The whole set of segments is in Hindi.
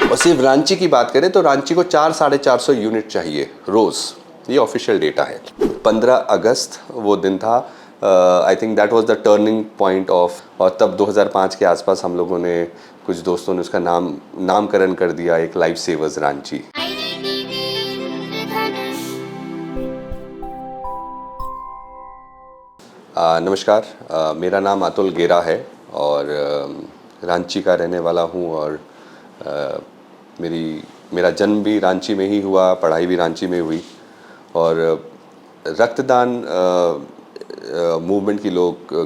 और सिर्फ रांची की बात करें तो रांची को 400-450 यूनिट चाहिए रोज़, ये ऑफिशियल डेटा है। 15 अगस्त वो दिन था, I think that was the turning point of, और तब 2005 के आसपास हम लोगों ने, कुछ दोस्तों ने उसका नामकरण कर दिया एक लाइफ सेवर्स रांची। नमस्कार, मेरा नाम अतुल गेरा है और रांची का रहने वाला हूँ और मेरा जन्म भी रांची में ही हुआ, पढ़ाई भी रांची में हुई और रक्तदान मूवमेंट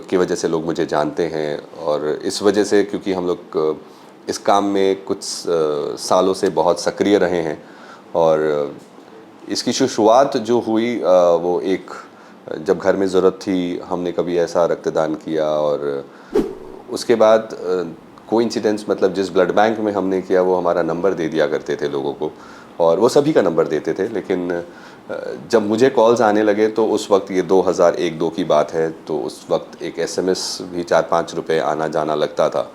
की वजह से लोग मुझे जानते हैं। और इस वजह से, क्योंकि हम लोग इस काम में कुछ सालों से बहुत सक्रिय रहे हैं और इसकी शुरुआत जो हुई वो एक, जब घर में ज़रूरत थी हमने कभी ऐसा रक्तदान किया और उसके बाद कोइंसिडेंस, मतलब जिस ब्लड बैंक में हमने किया वो हमारा नंबर दे दिया करते थे लोगों को और वो सभी का नंबर देते थे। लेकिन जब मुझे कॉल्स आने लगे तो उस वक्त, ये 2001-2 की बात है, तो उस वक्त एक एसएमएस भी 4-5 रुपये आना जाना लगता था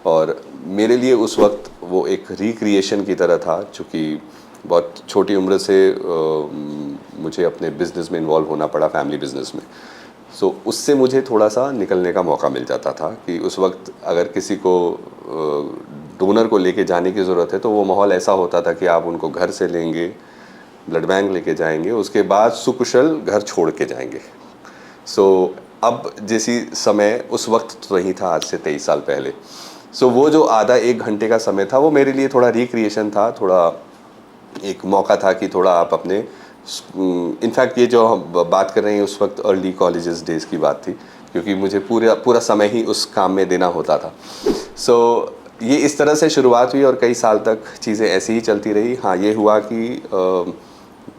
और मेरे लिए उस वक्त वो एक रिक्रिएशन की तरह था। चूँकि बहुत छोटी उम्र से मुझे अपने बिज़नेस में इन्वॉल्व होना पड़ा, फैमिली बिज़नेस में। सो उससे मुझे थोड़ा सा निकलने का मौका मिल जाता था कि उस वक्त अगर किसी को डोनर को लेके जाने की ज़रूरत है तो वो माहौल ऐसा होता था कि आप उनको घर से लेंगे, ब्लड बैंक लेके जाएंगे, उसके बाद सुकुशल घर छोड़ के जाएंगे। सो अब जैसी समय उस वक्त तो नहीं था, आज से 23 साल पहले। सो वो जो आधा 1 घंटे का समय था वो मेरे लिए थोड़ा रिक्रिएशन था, थोड़ा एक मौका था कि थोड़ा आप अपने, इनफैक्ट ये जो हम बात कर रहे हैं उस वक्त अर्ली कॉलेजेस डेज़ की बात थी, क्योंकि मुझे पूरा समय ही उस काम में देना होता था। सो ये इस तरह से शुरुआत हुई और कई साल तक चीज़ें ऐसी ही चलती रही। हाँ, ये हुआ कि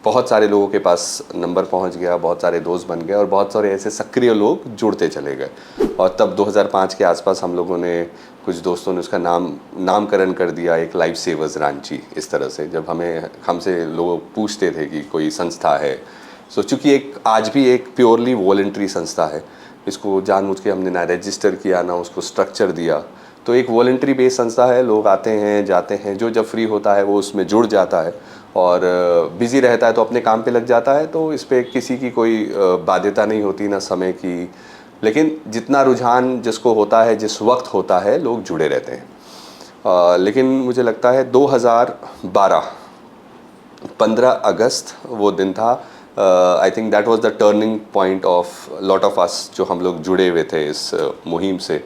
बहुत सारे लोगों के पास नंबर पहुंच गया, बहुत सारे दोस्त बन गए और बहुत सारे ऐसे सक्रिय लोग जुड़ते चले गए। और तब 2005 के आसपास हम लोगों ने, कुछ दोस्तों ने उसका नामकरण कर दिया एक लाइफ सेवर्स रांची। इस तरह से जब हमसे लोग पूछते थे कि कोई संस्था है, सो चूँकि एक आज भी एक प्योरली वॉलंटरी संस्था है, इसको जानबूझ के हमने ना रजिस्टर किया ना उसको स्ट्रक्चर दिया, तो एक वॉलंटरी बेस्ड संस्था है। लोग आते हैं जाते हैं, जो जब फ्री होता है वो उसमें जुड़ जाता है और बिज़ी रहता है तो अपने काम पे लग जाता है। तो इस पे किसी की कोई बाध्यता नहीं होती, ना समय की, लेकिन जितना रुझान जिसको होता है, जिस वक्त होता है, लोग जुड़े रहते हैं। लेकिन मुझे लगता है 2012 15 अगस्त वो दिन था, I think that was the turning point of lot of us जो हम लोग जुड़े हुए थे इस मुहिम से।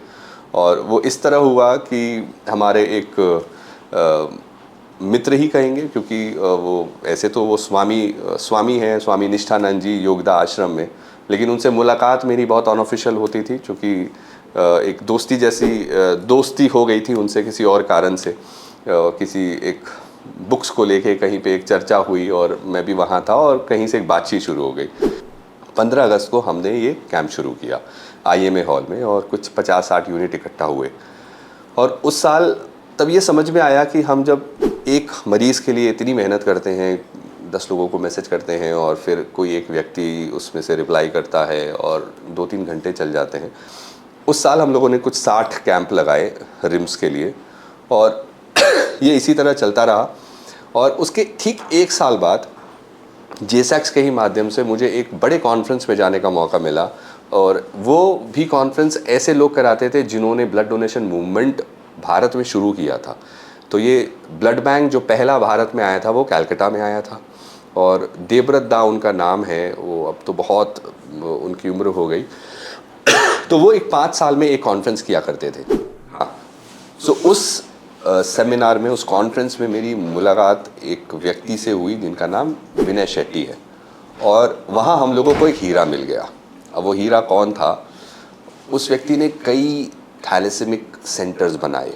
और वो इस तरह हुआ कि हमारे एक मित्र ही कहेंगे, क्योंकि वो ऐसे तो वो स्वामी हैं, स्वामी निष्ठानंद जी योगदा आश्रम में, लेकिन उनसे मुलाकात मेरी बहुत अनऑफिशियल होती थी, क्योंकि एक दोस्ती जैसी दोस्ती हो गई थी उनसे किसी और कारण से। किसी एक बुक्स को लेके कहीं पे एक चर्चा हुई और मैं भी वहाँ था और कहीं से एक बातचीत शुरू हो गई। 15 अगस्त को हमने ये कैंप शुरू किया आईएमए हॉल में और कुछ 50-60 यूनिट इकट्ठा हुए। और उस साल तब ये समझ में आया कि हम जब एक मरीज़ के लिए इतनी मेहनत करते हैं, 10 लोगों को मैसेज करते हैं और फिर कोई एक व्यक्ति उसमें से रिप्लाई करता है और 2-3 घंटे चल जाते हैं। उस साल हम लोगों ने कुछ 60 कैंप लगाए रिम्स के लिए और ये इसी तरह चलता रहा। और उसके ठीक 1 साल बाद जेसैक्स के ही माध्यम से मुझे एक बड़े कॉन्फ्रेंस में जाने का मौका मिला और वो भी कॉन्फ्रेंस ऐसे लोग कराते थे जिन्होंने ब्लड डोनेशन मूवमेंट भारत में शुरू किया था। तो ये ब्लड बैंक जो पहला भारत में आया था वो कलकत्ता में आया था और देवव्रत दा उनका नाम है, वो अब तो बहुत उनकी उम्र हो गई। तो वो एक 5 साल में एक कॉन्फ्रेंस किया करते थे। हाँ, सो उस सेमिनार में, उस कॉन्फ्रेंस में मेरी मुलाकात एक व्यक्ति से हुई जिनका नाम विनय शेट्टी है और वहाँ हम लोगों को एक हीरा मिल गया। अब वो हीरा कौन था? उस व्यक्ति ने कई थैलेसेमिक सेंटर्स बनाए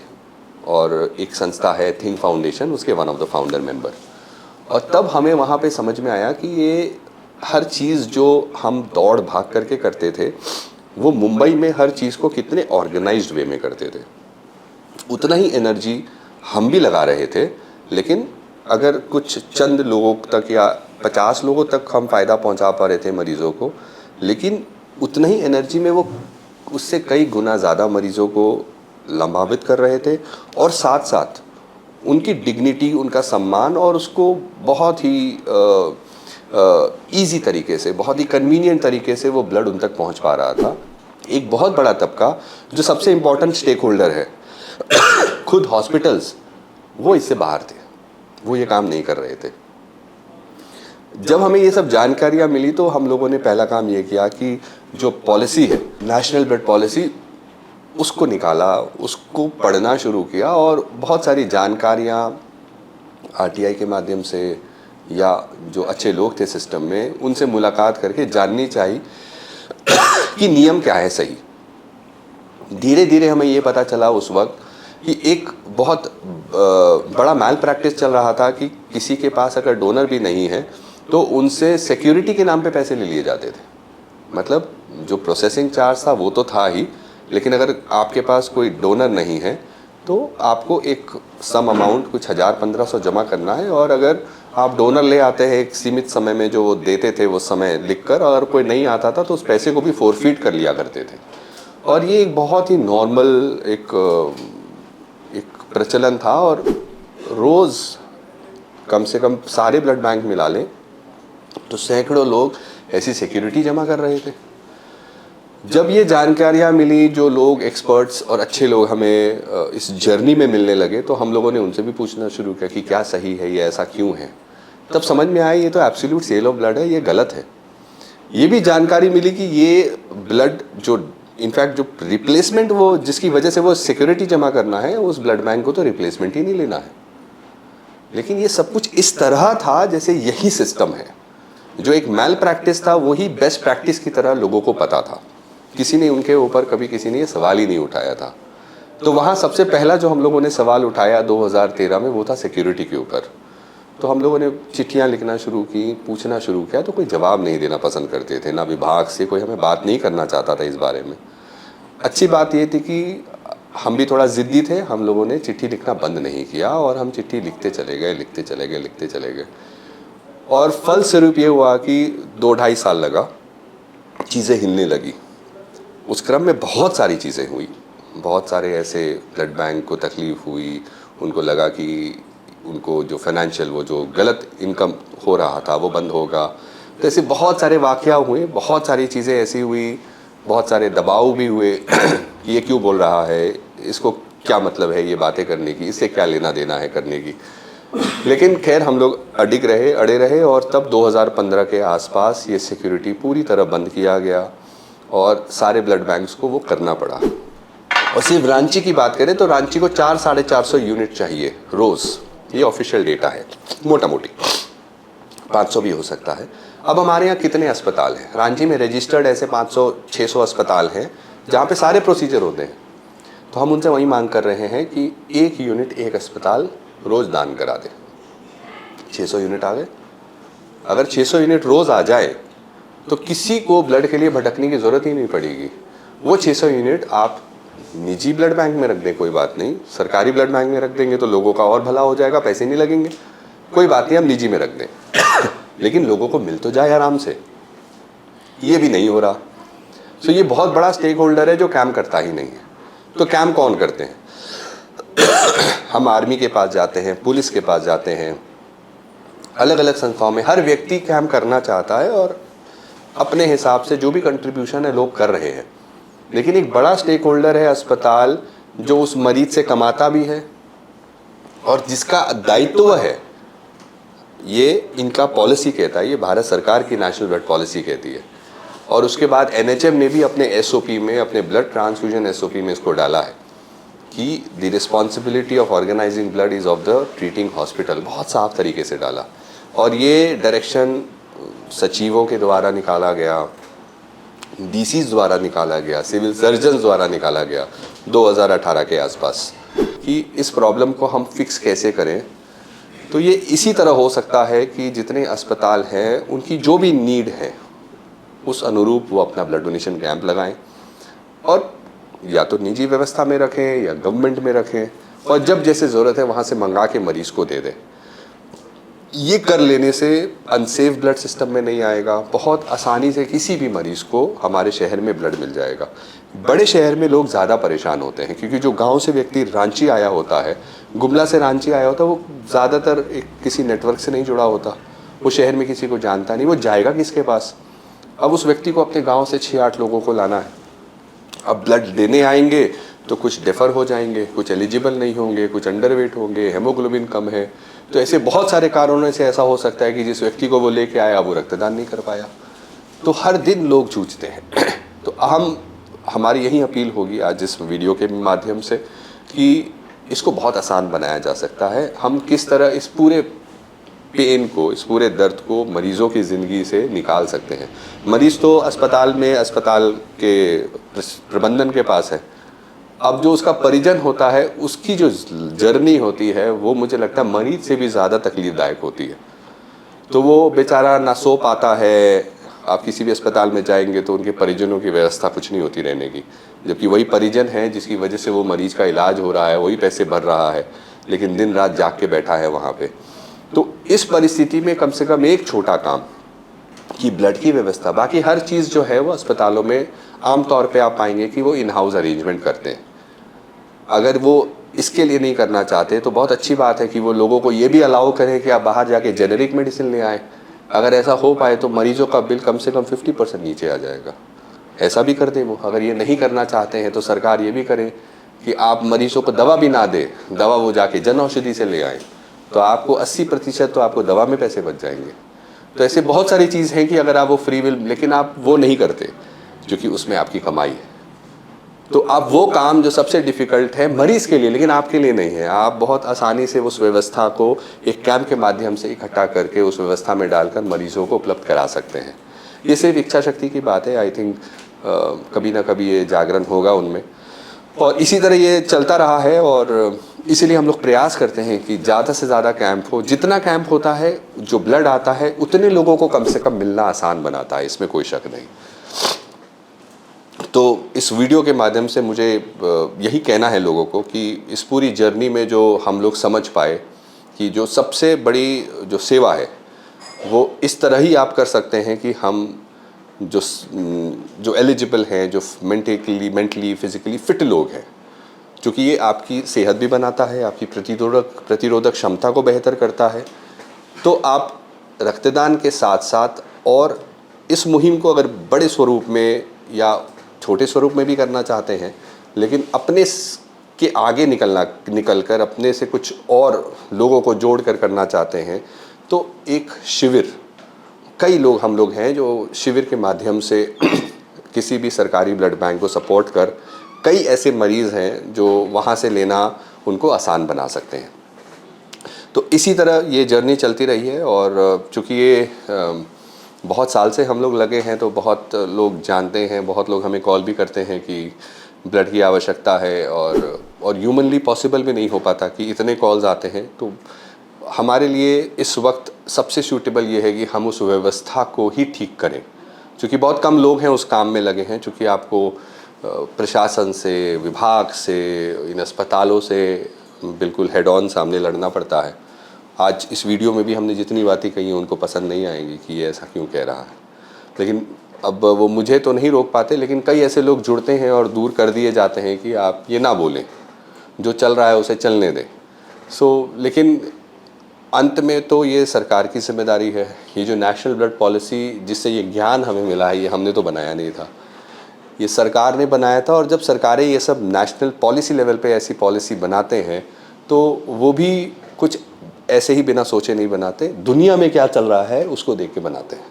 और एक संस्था है थिंक फाउंडेशन, उसके one of the founder member. और तब हमें वहाँ पे समझ में आया कि ये हर चीज़ जो हम दौड़ भाग करके करते थे वो मुंबई में हर चीज़ को कितने ऑर्गेनाइज्ड वे में करते थे। उतना ही एनर्जी हम भी लगा रहे थे, लेकिन अगर कुछ चंद लोगों तक या 50 लोगों तक हम फ़ायदा पहुंचा पा रहे थे मरीज़ों को, लेकिन उतना ही एनर्जी में वो उससे कई गुना ज़्यादा मरीज़ों को लाभान्वित कर रहे थे और साथ साथ उनकी डिग्निटी, उनका सम्मान, और उसको बहुत ही ईजी तरीके से, बहुत ही कन्वीनियंट तरीके से वो ब्लड उन तक पहुंच पा रहा था। एक बहुत बड़ा तबका जो सबसे इम्पोर्टेंट स्टेक होल्डर है खुद हॉस्पिटल्स, वो इससे बाहर थे, वो ये काम नहीं कर रहे थे। जब हमें ये सब जानकारियाँ मिली तो हम लोगों ने पहला काम ये किया कि जो पॉलिसी है, नेशनल ब्लड पॉलिसी, उसको निकाला, उसको पढ़ना शुरू किया, और बहुत सारी जानकारियाँ आरटीआई के माध्यम से या जो अच्छे लोग थे सिस्टम में, उनसे मुलाकात करके जाननी चाहिए कि नियम क्या है सही। धीरे धीरे हमें ये पता चला उस वक्त कि एक बहुत बड़ा मैल प्रैक्टिस चल रहा था कि किसी के पास अगर डोनर भी नहीं है तो उनसे सिक्योरिटी के नाम पे पैसे ले लिए जाते थे। मतलब जो प्रोसेसिंग चार्ज था वो तो था ही, लेकिन अगर आपके पास कोई डोनर नहीं है तो आपको एक सम अमाउंट कुछ 1000-1500 जमा करना है, और अगर आप डोनर ले आते हैं एक सीमित समय में जो वो देते थे वो समय लिखकर, और कोई नहीं आता था तो उस पैसे को भी फोरफीट कर लिया करते थे। और ये एक बहुत ही नॉर्मल एक प्रचलन था, और रोज़ कम से कम सारे ब्लड बैंक मिला लें तो सैकड़ों लोग ऐसी सिक्योरिटी जमा कर रहे थे। जब ये जानकारियाँ मिली, जो लोग एक्सपर्ट्स और अच्छे लोग हमें इस जर्नी में मिलने लगे, तो हम लोगों ने उनसे भी पूछना शुरू किया कि क्या सही है, ये ऐसा क्यों है। तब समझ में आया ये तो एब्सोल्यूट सेल ऑफ ब्लड है, ये गलत है। ये भी जानकारी मिली कि ये ब्लड जो इनफैक्ट जो रिप्लेसमेंट, वो जिसकी वजह से वो सिक्योरिटी जमा करना है, उस ब्लड बैंक को तो रिप्लेसमेंट ही नहीं लेना है। लेकिन ये सब कुछ इस तरह था जैसे यही सिस्टम है। जो एक मैल प्रैक्टिस था वही बेस्ट प्रैक्टिस की तरह लोगों को पता था। किसी ने उनके ऊपर कभी किसी ने ये सवाल ही नहीं उठाया था। तो वहाँ सबसे पहला जो हम लोगों ने सवाल उठाया 2013 में, वो था सिक्योरिटी के ऊपर। तो हम लोगों ने चिट्ठियाँ लिखना शुरू की, पूछना शुरू किया, तो कोई जवाब नहीं देना पसंद करते थे, ना विभाग से कोई हमें बात नहीं करना चाहता था इस बारे में। अच्छी बात ये थी कि हम भी थोड़ा ज़िद्दी थे, हम लोगों ने चिट्ठी लिखना बंद नहीं किया, और हम चिट्ठी लिखते चले गए। और फलस्वरूप ये हुआ कि 2-2.5 साल लगा, चीज़ें हिलने लगी। उस क्रम में बहुत सारी चीज़ें हुई, बहुत सारे ऐसे ब्लड बैंक को तकलीफ़ हुई, उनको लगा कि उनको जो फाइनेंशियल वो जो गलत इनकम हो रहा था वो बंद होगा। तो ऐसे बहुत सारे वाक़या हुए, बहुत सारी चीज़ें ऐसी हुई, बहुत सारे दबाव भी हुए कि ये क्यों बोल रहा है, इसको क्या मतलब है ये बातें करने की, इससे क्या लेना देना है करने की। लेकिन खैर हम लोग अड़े रहे, और तब 2015 के आसपास ये सिक्योरिटी पूरी तरह बंद किया गया, और सारे ब्लड बैंक्स को वो करना पड़ा। और सिर्फ रांची की बात करें तो रांची को 400-450 यूनिट चाहिए रोज़, ये ऑफिशियल डेटा है, मोटा मोटी 500 भी हो सकता है। अब हमारे यहाँ कितने अस्पताल हैं? रांची में रजिस्टर्ड ऐसे 500-600 अस्पताल हैं जहाँ पे सारे प्रोसीजर होते हैं। तो हम उनसे वही मांग कर रहे हैं कि 1 यूनिट एक अस्पताल रोज़ दान करा दे। 600 यूनिट आ गए। अगर 600 यूनिट रोज़ आ जाए तो किसी को ब्लड के लिए भटकने की ज़रूरत ही नहीं पड़ेगी। वो 600 यूनिट आप निजी ब्लड बैंक में रख दें, कोई बात नहीं, सरकारी ब्लड बैंक में रख देंगे तो लोगों का और भला हो जाएगा, पैसे नहीं लगेंगे, कोई बात नहीं, हम निजी में रख दें लेकिन लोगों को मिल तो जाए आराम से। ये भी नहीं हो रहा। सो ये बहुत बड़ा स्टेक होल्डर है जो काम करता ही नहीं है। तो काम कौन करते हैं? हम आर्मी के पास जाते हैं, पुलिस के पास जाते हैं, अलग अलग संस्थाओं में हर व्यक्ति काम करना चाहता है, और अपने हिसाब से जो भी कंट्रीब्यूशन है लोग कर रहे हैं। लेकिन एक बड़ा स्टेक होल्डर है अस्पताल, जो उस मरीज से कमाता भी है और जिसका दायित्व है, ये इनका पॉलिसी कहता है, ये भारत सरकार की नेशनल ब्लड पॉलिसी कहती है। और उसके बाद एनएचएम ने भी अपने एसओपी में, अपने ब्लड ट्रांसफ्यूजन एसओपी में इसको डाला है कि the responsibility of organising blood is of the treating hospital, बहुत साफ तरीके से डाला। और ये डायरेक्शन सचिवों के द्वारा निकाला गया, डीसीज द्वारा निकाला गया, सिविल सर्जन द्वारा निकाला गया 2018 के आसपास, कि इस प्रॉब्लम को हम फिक्स कैसे करें। तो ये इसी तरह हो सकता है कि जितने अस्पताल हैं उनकी जो भी नीड है उस अनुरूप वो अपना ब्लड डोनेशन कैंप लगाएं, और या तो निजी व्यवस्था में रखें या गवर्नमेंट में रखें, और जब जैसे ज़रूरत है वहाँ से मंगा के मरीज को दे दें। ये कर लेने से अनसेफ ब्लड सिस्टम में नहीं आएगा, बहुत आसानी से किसी भी मरीज़ को हमारे शहर में ब्लड मिल जाएगा। बड़े शहर में लोग ज़्यादा परेशान होते हैं क्योंकि जो गांव से व्यक्ति रांची आया होता है गुमला से रांची आया होता, वो ज़्यादातर एक किसी नेटवर्क से नहीं जुड़ा होता, वो शहर में किसी को जानता नहीं, वो जाएगा किसके पास। अब उस व्यक्ति को अपने गांव से 6-8 लोगों को लाना है। अब ब्लड देने आएंगे तो कुछ डिफ़र हो जाएंगे, कुछ एलिजिबल नहीं होंगे, कुछ अंडरवेट होंगे, हेमोग्लोबिन कम है, तो ऐसे बहुत सारे कारणों से ऐसा हो सकता है कि जिस व्यक्ति को वो लेके आया वो रक्तदान नहीं कर पाया। तो हर दिन लोग जूझते हैं। तो हमारी यही अपील होगी आज इस वीडियो के माध्यम से कि इसको बहुत आसान बनाया जा सकता है। हम किस तरह इस पूरे पेन को, इस पूरे दर्द को मरीज़ों की ज़िंदगी से निकाल सकते हैं। मरीज़ तो अस्पताल के प्रबंधन के पास है, अब जो उसका परिजन होता है उसकी जो जर्नी होती है वो मुझे लगता है मरीज से भी ज़्यादा तकलीफदायक होती है। तो वो बेचारा ना सो पाता है। आप किसी भी अस्पताल में जाएंगे तो उनके परिजनों की व्यवस्था कुछ नहीं होती रहने की, जबकि वही परिजन है जिसकी वजह से वो मरीज का इलाज हो रहा है, वही पैसे भर रहा है, लेकिन दिन रात जाग के बैठा है वहाँ पे। तो इस परिस्थिति में कम से कम एक छोटा काम कि ब्लड की व्यवस्था, बाकी हर चीज़ जो है वो अस्पतालों में आमतौर पे आप पाएंगे कि वो इन हाउस अरेंजमेंट करते हैं। अगर वो इसके लिए नहीं करना चाहते तो बहुत अच्छी बात है कि वो लोगों को ये भी अलाउ करें कि आप बाहर जाके जेनेरिक मेडिसिन ले आएँ। अगर ऐसा हो पाए तो मरीजों का बिल कम से कम 50% नीचे आ जाएगा। ऐसा भी कर दें वो। अगर ये नहीं करना चाहते हैं तो सरकार ये भी करे कि आप मरीजों को दवा भी ना दे, दवा वो जाके जन औषधि से ले आएँ, तो आपको 80% तो आपको दवा में पैसे बच जाएंगे। तो ऐसे बहुत सारी चीज़ हैं कि अगर आप वो फ्री विल, लेकिन आप वो नहीं करते क्योंकि उसमें आपकी कमाई है। तो अब वो काम जो सबसे डिफ़िकल्ट है मरीज़ के लिए, लेकिन आपके लिए नहीं है, आप बहुत आसानी से उस व्यवस्था को एक कैंप के माध्यम से इकट्ठा करके उस व्यवस्था में डालकर मरीज़ों को उपलब्ध करा सकते हैं। ये सिर्फ इच्छा शक्ति की बात है। आई थिंक कभी ना कभी ये जागरण होगा उनमें, और इसी तरह ये चलता रहा है। और इसीलिए हम लोग प्रयास करते हैं कि ज़्यादा से ज़्यादा कैंप हो। जितना कैंप होता है, जो ब्लड आता है, उतने लोगों को कम से कम मिलना आसान बनाता है, इसमें कोई शक नहीं। तो इस वीडियो के माध्यम से मुझे यही कहना है लोगों को कि इस पूरी जर्नी में जो हम लोग समझ पाए कि जो सबसे बड़ी जो सेवा है वो इस तरह ही आप कर सकते हैं कि हम जो एलिजिबल हैं, जो मेंटली फिज़िकली फ़िट लोग हैं, क्योंकि ये आपकी सेहत भी बनाता है, आपकी प्रतिरोधक क्षमता को बेहतर करता है। तो आप रक्तदान के साथ साथ और इस मुहिम को अगर बड़े स्वरूप में या छोटे स्वरूप में भी करना चाहते हैं, लेकिन अपने के आगे निकलकर अपने से कुछ और लोगों को जोड़कर करना चाहते हैं, तो एक शिविर, कई लोग हम लोग हैं जो शिविर के माध्यम से किसी भी सरकारी ब्लड बैंक को सपोर्ट कर कई ऐसे मरीज़ हैं जो वहाँ से लेना उनको आसान बना सकते हैं। तो इसी तरह ये जर्नी चलती रही है। और चूँकि ये बहुत साल से हम लोग लगे हैं तो बहुत लोग जानते हैं, बहुत लोग हमें कॉल भी करते हैं कि ब्लड की आवश्यकता है, और ह्यूमनली पॉसिबल भी नहीं हो पाता कि इतने कॉल्स आते हैं। तो हमारे लिए इस वक्त सबसे सूटेबल ये है कि हम उस व्यवस्था को ही ठीक करें, क्योंकि बहुत कम लोग हैं उस काम में लगे हैं। चूँकि आपको प्रशासन से, विभाग से, इन अस्पतालों से बिल्कुल हेड ऑन सामने लड़ना पड़ता है। आज इस वीडियो में भी हमने जितनी बातें कही हैं उनको पसंद नहीं आएंगी कि ये ऐसा क्यों कह रहा है, लेकिन अब वो मुझे तो नहीं रोक पाते, लेकिन कई ऐसे लोग जुड़ते हैं और दूर कर दिए जाते हैं कि आप ये ना बोलें, जो चल रहा है उसे चलने दें। लेकिन अंत में तो ये सरकार की जिम्मेदारी है। ये जो नेशनल ब्लड पॉलिसी जिससे ये ज्ञान हमें मिला है, ये हमने तो बनाया नहीं था, ये सरकार ने बनाया था। और जब सरकारें ये सब नेशनल पॉलिसी लेवल पे ऐसी पॉलिसी बनाते हैं तो वो भी कुछ ऐसे ही बिना सोचे नहीं बनाते, दुनिया में क्या चल रहा है उसको देख के बनाते हैं।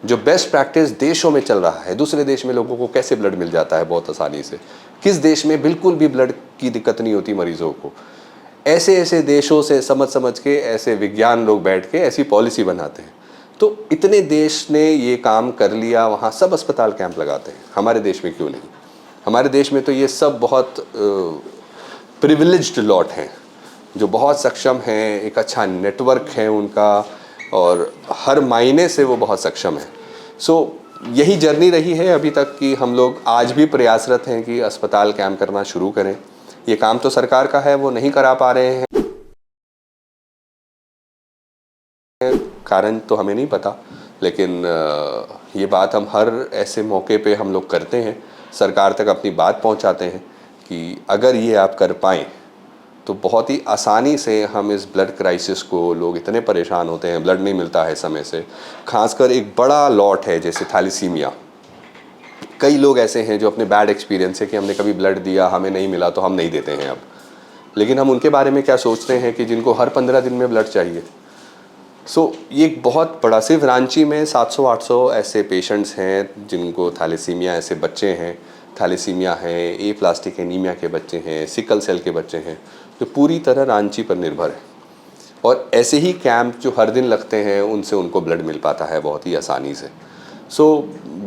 जो बेस्ट प्रैक्टिस देशों में चल रहा है, दूसरे देश में लोगों को कैसे ब्लड मिल जाता है बहुत आसानी से, किस देश में बिल्कुल भी ब्लड की दिक्कत नहीं होती मरीजों को, ऐसे ऐसे देशों से समझ के ऐसे विज्ञान लोग बैठ के ऐसी पॉलिसी बनाते हैं। तो इतने देश ने ये काम कर लिया, वहाँ सब अस्पताल कैंप लगाते हैं, हमारे देश में क्यों नहीं? हमारे देश में तो ये सब बहुत प्रिविलेज्ड लॉट हैं जो बहुत सक्षम हैं, एक अच्छा नेटवर्क है उनका, और हर मायने से वो बहुत सक्षम है। यही जर्नी रही है अभी तक कि हम लोग आज भी प्रयासरत हैं कि अस्पताल कैंप करना शुरू करें। ये काम तो सरकार का है, वो नहीं करा पा रहे हैं, कारण तो हमें नहीं पता, लेकिन ये बात हम हर ऐसे मौके पे हम लोग करते हैं, सरकार तक अपनी बात पहुंचाते हैं कि अगर ये आप कर पाएँ तो बहुत ही आसानी से हम इस ब्लड क्राइसिस को, लोग इतने परेशान होते हैं, ब्लड नहीं मिलता है समय से, खासकर एक बड़ा लॉट है जैसे थैलेसीमिया। कई लोग ऐसे हैं जो अपने बैड एक्सपीरियंस है कि हमने कभी ब्लड दिया, हमें नहीं मिला तो हम नहीं देते हैं अब। लेकिन हम उनके बारे में क्या सोचते हैं कि जिनको हर 15 दिन में ब्लड चाहिए। ये एक बहुत बड़ा, सिर्फ रांची में 700-800 ऐसे पेशेंट्स हैं जिनको थैलेसीमिया, ऐसे बच्चे हैं, थैलेसीमिया है, ए प्लास्टिक एनीमिया के बच्चे हैं, सिकल सेल के बच्चे हैं, जो पूरी तरह रांची पर निर्भर है। और ऐसे ही कैंप जो हर दिन लगते हैं, उनसे उनको ब्लड मिल पाता है बहुत ही आसानी से।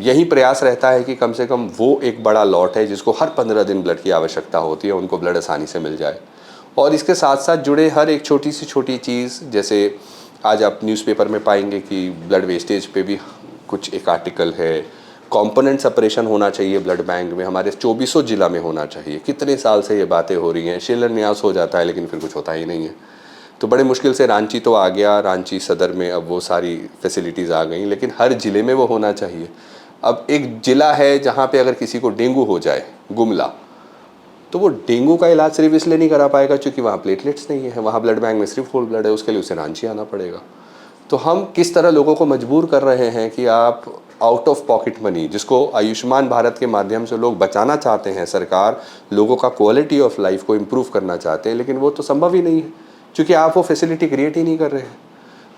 यही प्रयास रहता है कि कम से कम वो एक बड़ा लॉट है जिसको हर 15 दिन ब्लड की आवश्यकता होती है, उनको ब्लड आसानी से मिल जाए। और इसके साथ साथ जुड़े हर एक छोटी से छोटी चीज़, जैसे आज आप न्यूज़पेपर में पाएंगे कि ब्लड वेस्टेज पे भी कुछ एक आर्टिकल है, कंपोनेंट सेपरेशन होना चाहिए ब्लड बैंक में, हमारे 2400 जिला में होना चाहिए। कितने साल से ये बातें हो रही हैं, शिलान्यास हो जाता है लेकिन फिर कुछ होता ही नहीं है। तो बड़े मुश्किल से रांची तो आ गया, रांची सदर में अब वो सारी फैसिलिटीज़ आ गई, लेकिन हर ज़िले में वो होना चाहिए। अब एक ज़िला है जहाँ पे अगर किसी को डेंगू हो जाए, गुमला, तो वो डेंगू का इलाज सिर्फ इसलिए नहीं करा पाएगा क्योंकि वहाँ प्लेटलेट्स नहीं है, वहाँ ब्लड बैंक में सिर्फ होल ब्लड है, उसके लिए उसे रांची आना पड़ेगा। तो हम किस तरह लोगों को मजबूर कर रहे हैं कि आप आउट ऑफ पॉकेट मनी, जिसको आयुष्मान भारत के माध्यम से लोग बचाना चाहते हैं, सरकार लोगों का क्वालिटी ऑफ लाइफ को इम्प्रूव करना चाहते हैं, लेकिन वो तो संभव ही नहीं है क्योंकि आप वो फैसिलिटी क्रिएट ही नहीं कर रहे हैं।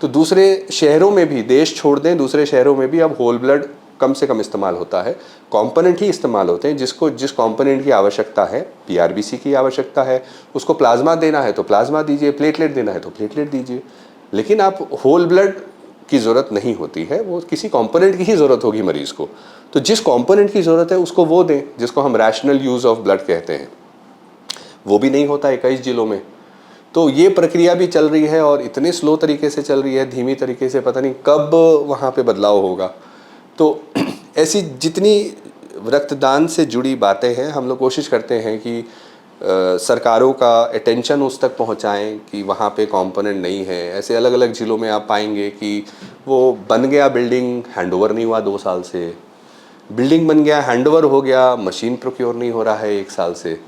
तो दूसरे शहरों में भी, देश छोड़ दें, दूसरे शहरों में भी अब होल ब्लड कम से कम इस्तेमाल होता है, कंपोनेंट ही इस्तेमाल होते हैं। जिस कंपोनेंट की आवश्यकता है, पीआरबीसी की आवश्यकता है, उसको प्लाज्मा देना है तो प्लाज्मा दीजिए, प्लेटलेट देना है तो प्लेटलेट दीजिए। लेकिन आप होल ब्लड की ज़रूरत नहीं होती है, वो किसी कंपोनेंट की ही ज़रूरत होगी मरीज़ को। तो जिस कंपोनेंट की ज़रूरत है उसको वो दें, जिसको हम रैशनल यूज़ ऑफ ब्लड कहते हैं। वो भी नहीं होता 21 जिलों में। तो ये प्रक्रिया भी चल रही है और इतने स्लो तरीके से चल रही है, धीमी तरीके से, पता नहीं कब वहाँ पे बदलाव होगा। तो ऐसी जितनी रक्तदान से जुड़ी बातें हैं, हम लोग कोशिश करते हैं कि सरकारों का अटेंशन उस तक पहुंचाएं कि वहाँ पे कंपोनेंट नहीं है। ऐसे अलग अलग ज़िलों में आप पाएंगे कि वो बन गया बिल्डिंग, हैंडओवर नहीं हुआ 2 साल से, बिल्डिंग बन गया, हैंडओवर हो गया, मशीन प्रोक्योर नहीं हो रहा है 1 साल से।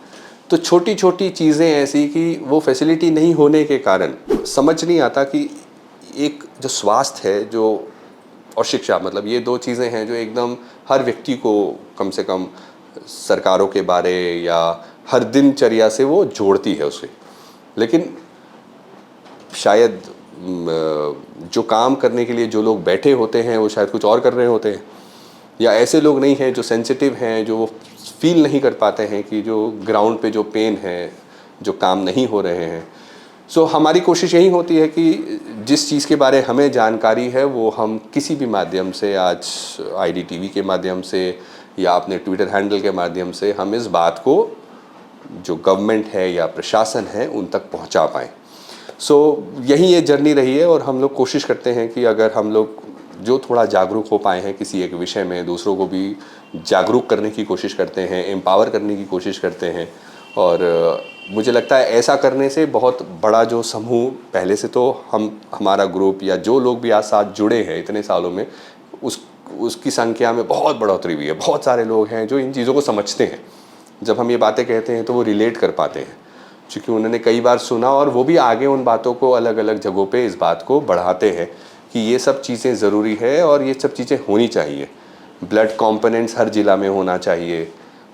तो छोटी छोटी चीज़ें ऐसी कि वो फैसिलिटी नहीं होने के कारण समझ नहीं आता कि एक जो स्वास्थ्य है जो और शिक्षा, मतलब ये 2 चीज़ें हैं जो एकदम हर व्यक्ति को कम से कम सरकारों के बारे या हर दिनचर्या से वो जोड़ती है उसे। लेकिन शायद जो काम करने के लिए जो लोग बैठे होते हैं वो शायद कुछ और कर रहे होते हैं, या ऐसे लोग नहीं हैं जो सेंसिटिव हैं, जो वो फील नहीं कर पाते हैं कि जो ग्राउंड पे जो पेन है, जो काम नहीं हो रहे हैं। हमारी कोशिश यही होती है कि जिस चीज़ के बारे हमें जानकारी है वो हम किसी भी माध्यम से, आज IDTV के माध्यम से या अपने ट्विटर हैंडल के माध्यम से, हम इस बात को जो गवर्नमेंट है या प्रशासन है उन तक पहुंचा पाएँ। यही ये जर्नी रही है और हम लोग कोशिश करते हैं कि अगर हम लोग जो थोड़ा जागरूक हो पाए हैं किसी एक विषय में, दूसरों को भी जागरूक करने की कोशिश करते हैं, एम्पावर करने की कोशिश करते हैं। और मुझे लगता है ऐसा करने से बहुत बड़ा जो समूह, पहले से तो हमारा ग्रुप या जो लोग भी आज साथ जुड़े हैं इतने सालों में, उसकी संख्या में बहुत बढ़ोतरी हुई है। बहुत सारे लोग हैं जो इन चीज़ों को समझते हैं। जब हम ये बातें कहते हैं तो वो रिलेट कर पाते हैं क्योंकि उन्होंने कई बार सुना और वो भी आगे उन बातों को अलग अलग जगहों पे इस बात को बढ़ाते हैं कि ये सब चीज़ें ज़रूरी है और ये सब चीज़ें होनी चाहिए। ब्लड कंपोनेंट्स हर ज़िला में होना चाहिए।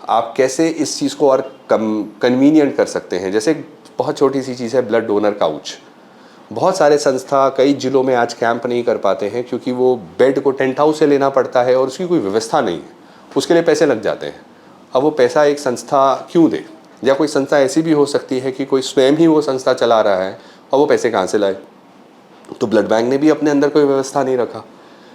आप कैसे इस चीज़ को और कन्वीनियंट कर सकते हैं, जैसे बहुत छोटी सी चीज़ है ब्लड डोनर काउच। बहुत सारे संस्था कई ज़िलों में आज कैंप नहीं कर पाते हैं क्योंकि वो बेड को टेंट हाउस से लेना पड़ता है और उसकी कोई व्यवस्था नहीं है, उसके लिए पैसे लग जाते हैं। अब वो पैसा एक संस्था क्यों दे, या कोई संस्था ऐसी भी हो सकती है कि कोई स्वयं ही वो संस्था चला रहा है और वो पैसे कहाँ से लाए। तो ब्लड बैंक ने भी अपने अंदर कोई व्यवस्था नहीं रखा,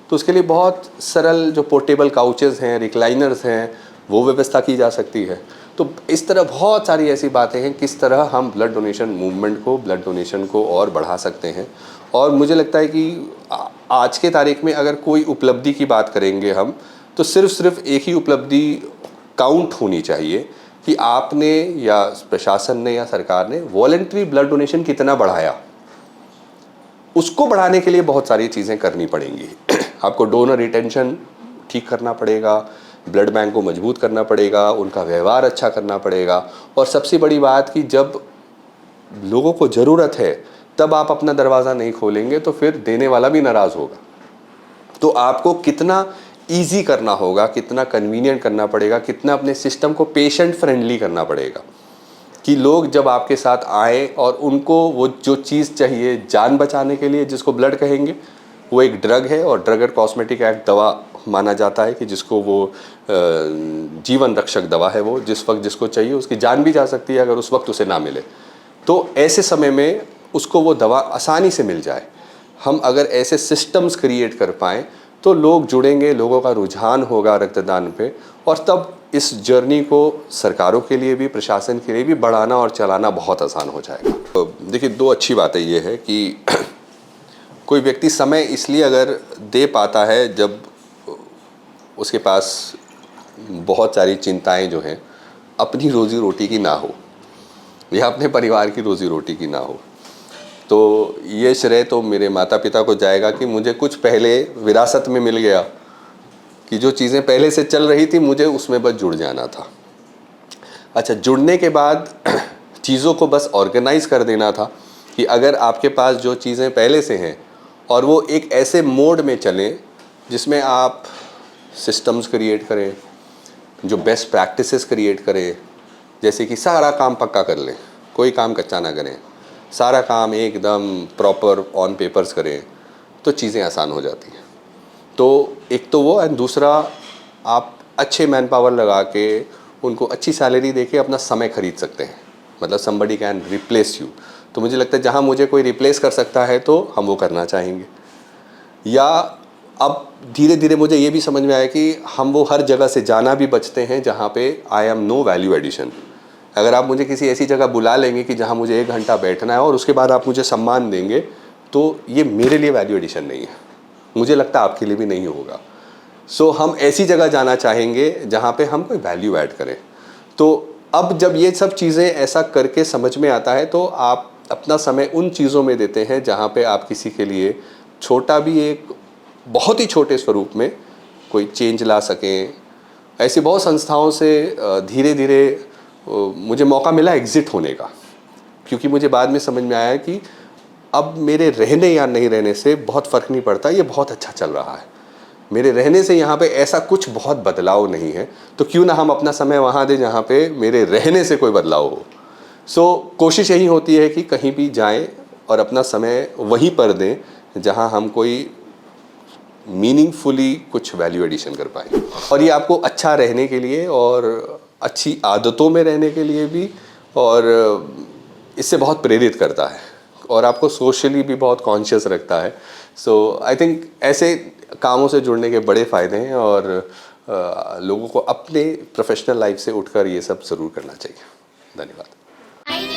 तो उसके लिए बहुत सरल जो पोर्टेबल काउचेज़ हैं, रिक्लाइनर्स हैं, वो व्यवस्था की जा सकती है। तो इस तरह बहुत सारी ऐसी बातें हैं किस तरह हम ब्लड डोनेशन मूवमेंट को, ब्लड डोनेशन को और बढ़ा सकते हैं। और मुझे लगता है कि आज के तारीख में अगर कोई उपलब्धि की बात करेंगे हम, तो सिर्फ एक ही उपलब्धि काउंट होनी चाहिए कि आपने या प्रशासन ने या सरकार ने वॉलंटरी ब्लड डोनेशन कितना बढ़ाया। उसको बढ़ाने के लिए बहुत सारी चीज़ें करनी पड़ेंगी। आपको डोनर रिटेंशन ठीक करना पड़ेगा, ब्लड बैंक को मजबूत करना पड़ेगा, उनका व्यवहार अच्छा करना पड़ेगा। और सबसे बड़ी बात कि जब लोगों को ज़रूरत है तब आप अपना दरवाज़ा नहीं खोलेंगे तो फिर देने वाला भी नाराज़ होगा। तो आपको कितना ईजी करना होगा, कितना कन्वीनियंट करना पड़ेगा, कितना अपने सिस्टम को पेशेंट फ्रेंडली करना पड़ेगा कि लोग जब आपके साथ आए और उनको वो जो चीज़ चाहिए जान बचाने के लिए, जिसको ब्लड कहेंगे, वो एक ड्रग है और ड्रग एंड कॉस्मेटिक एक्ट दवा माना जाता है कि जिसको वो जीवन रक्षक दवा है, वो जिस वक्त जिसको चाहिए उसकी जान भी जा सकती है अगर उस वक्त उसे ना मिले। तो ऐसे समय में उसको वो दवा आसानी से मिल जाए। हम अगर ऐसे सिस्टम्स क्रिएट कर पाएँ तो लोग जुड़ेंगे, लोगों का रुझान होगा रक्तदान पे, और तब इस जर्नी को सरकारों के लिए भी, प्रशासन के लिए भी बढ़ाना और चलाना बहुत आसान हो जाएगा। तो देखिए, दो अच्छी बातें ये है कि कोई व्यक्ति समय इसलिए अगर दे पाता है जब उसके पास बहुत सारी चिंताएं जो हैं अपनी रोज़ी रोटी की ना हो या अपने परिवार की रोज़ी रोटी की ना हो, तो ये श्रेय तो मेरे माता पिता को जाएगा कि मुझे कुछ पहले विरासत में मिल गया कि जो चीज़ें पहले से चल रही थी मुझे उसमें बस जुड़ जाना था। अच्छा, जुड़ने के बाद चीज़ों को बस ऑर्गेनाइज कर देना था कि अगर आपके पास जो चीज़ें पहले से हैं और वो एक ऐसे मोड में चलें जिसमें आप सिस्टम्स क्रिएट करें, जो बेस्ट प्रैक्टिसेस क्रिएट करें, जैसे कि सारा काम पक्का कर लें, कोई काम कच्चा ना करें, सारा काम एकदम प्रॉपर ऑन पेपर्स करें, तो चीज़ें आसान हो जाती हैं। तो एक तो वो, एंड दूसरा आप अच्छे मैन पावर लगा के उनको अच्छी सैलरी दे के अपना समय खरीद सकते हैं। मतलब समबडी कैन रिप्लेस यू। तो मुझे लगता है जहाँ मुझे कोई रिप्लेस कर सकता है तो हम वो करना चाहेंगे। या अब धीरे धीरे मुझे ये भी समझ में आया कि हम वो हर जगह से जाना भी बचते हैं जहाँ पे I am no value addition. अगर आप मुझे किसी ऐसी जगह बुला लेंगे कि जहाँ मुझे 1 घंटा बैठना है और उसके बाद आप मुझे सम्मान देंगे, तो ये मेरे लिए वैल्यू एडिशन नहीं है, मुझे लगता है आपके लिए भी नहीं होगा। सो हम ऐसी जगह जाना चाहेंगे जहाँ पे हम कोई वैल्यू ऐड करें। तो अब जब ये सब चीज़ें ऐसा करके समझ में आता है तो आप अपना समय उन चीज़ों में देते हैं जहाँ पे आप किसी के लिए छोटा भी, एक बहुत ही छोटे स्वरूप में कोई चेंज ला सकें। ऐसी बहुत संस्थाओं से धीरे धीरे मुझे मौका मिला एग्ज़िट होने का, क्योंकि मुझे बाद में समझ में आया कि अब मेरे रहने या नहीं रहने से बहुत फ़र्क नहीं पड़ता, ये बहुत अच्छा चल रहा है। मेरे रहने से यहाँ पे ऐसा कुछ बहुत बदलाव नहीं है, तो क्यों ना हम अपना समय वहाँ दें जहाँ पे मेरे रहने से कोई बदलाव हो। सो कोशिश यही होती है कि कहीं भी जाएं और अपना समय वहीं पर दें जहाँ हम कोई मीनिंगफुली कुछ वैल्यू एडिशन कर पाएँ। और ये आपको अच्छा रहने के लिए और अच्छी आदतों में रहने के लिए भी, और इससे बहुत प्रेरित करता है और आपको सोशली भी बहुत कॉन्शियस रखता है। सो आई थिंक ऐसे कामों से जुड़ने के बड़े फ़ायदे हैं और लोगों को अपने प्रोफेशनल लाइफ से उठकर ये सब ज़रूर करना चाहिए। धन्यवाद।